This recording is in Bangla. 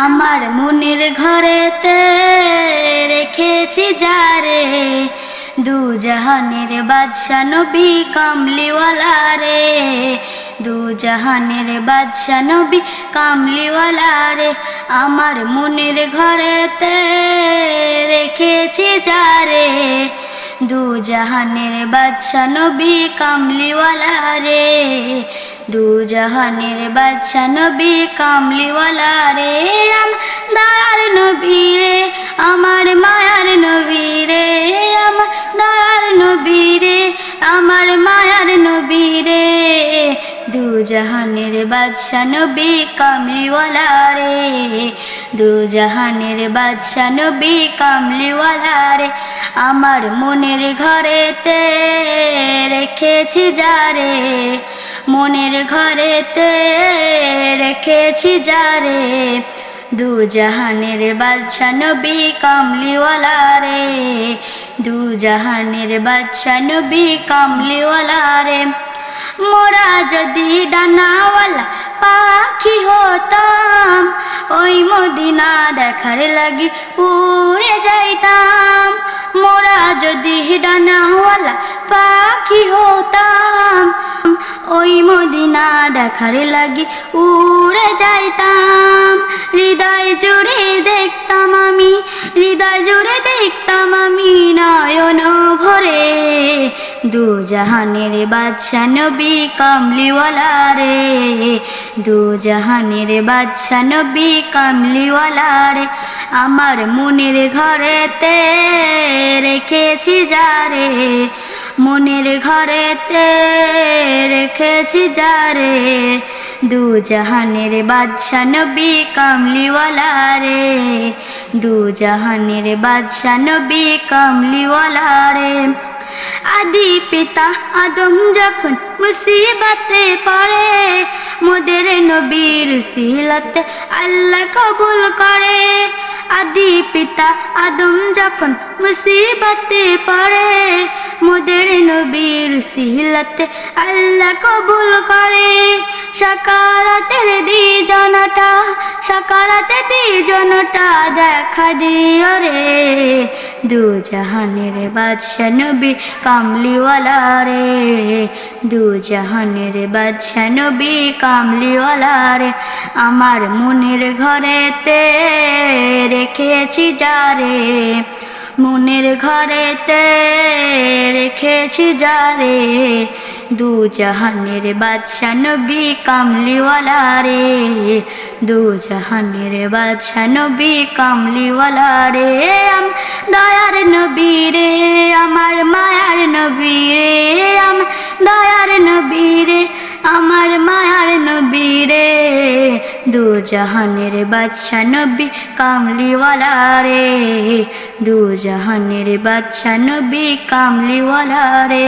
আমার মনের ঘরেতে রেখেছি যারে, দু জাহানের বাদশা নবী কামলিওয়ালা রে, দু জাহানের বাদশা নবী কামলিওয়ালা রে। আমার মনের ঘরেতে রেখেছি যারে, দু জাহানের বাদশা নবী কামলিওয়ালা রে, দু জাহানের বাদশা নবী কামলিওয়ালা রে। দয়ার নবী রে, আমার মায়ার নবী রে, আমার দয়ার নবী রে, আমার মায়ার নবী রে, দু জাহানের বাদশা নবী কামলিওয়ালা রে, দু জাহানের বাদশা নবী কামলিওয়ালা রে। আমার মনের ঘরেতে রেখেছি যারে, মনের ঘরেতে রেখেছি যারে, দু জাহানের বাদশা নবী কামলিওয়ালা রে, দু জাহানের বাদশা নবী কামলিওয়ালা রে। মোরা যদি ডানাওয়ালা পাখি হতাম, ওই মদিনা দেখার লাগি উড়ে যাইতাম। মোরা যদি ডানাওয়ালা পাখি হতাম, ওই মদিনা দেখার লাগি উড়ে যাইতাম। হৃদয় জুড়ে দেখতাম আমি, হৃদয় জুড়ে দেখতাম আমি নয়ন ভরে, দু জাহানের বাদশা নবী কামলিওয়ালা রে, দু জাহানের বাদশা নবী কামলিওয়ালা রে। আমার মনের ঘরেতে রেখেছি যারে, মনের ঘরেতে রেখেছি যারে, দু জাহানের বাদশা নবী কামলিওয়ালা রে, দু জাহানের বাদশা নবী কামলিওয়ালা রে। আদি পিতা আদম যখন মুসিবতে পড়ে, মোদের নবীর সিলতে আল্লাহ কবুল করে। আদি পিতা আদম যখন মুসিবতে পড়ে, মোদের নবীর সিলতে আল্লাহ কবুল করে। সাকারাতের দিজনটা, সাকারাতের দিজনটা দেখা দিও রে, দু জাহানের বাদশা নবী কামলিওয়ালা রে, দু জাহানের বাদশা নবী কামলিওয়ালা রে। আমার মনের ঘরেতে রেখেছি যারে, মনের ঘরেতে রেখেছি যারে, দু জাহানের বাদশা নবী কামলিওয়ালা রে, দু জাহানের বাদশা নবী কামলিওয়ালা রে। দয়ার নবী রে, আমার মায়ার নবী রে, আমার দয়ার নবী রে, আমার মায়ার নবী রে, দু জাহানের বাদশা নবী কামলিওয়ালা রে, দু জাহানের বাদশা নবী কামলিওয়ালা রে।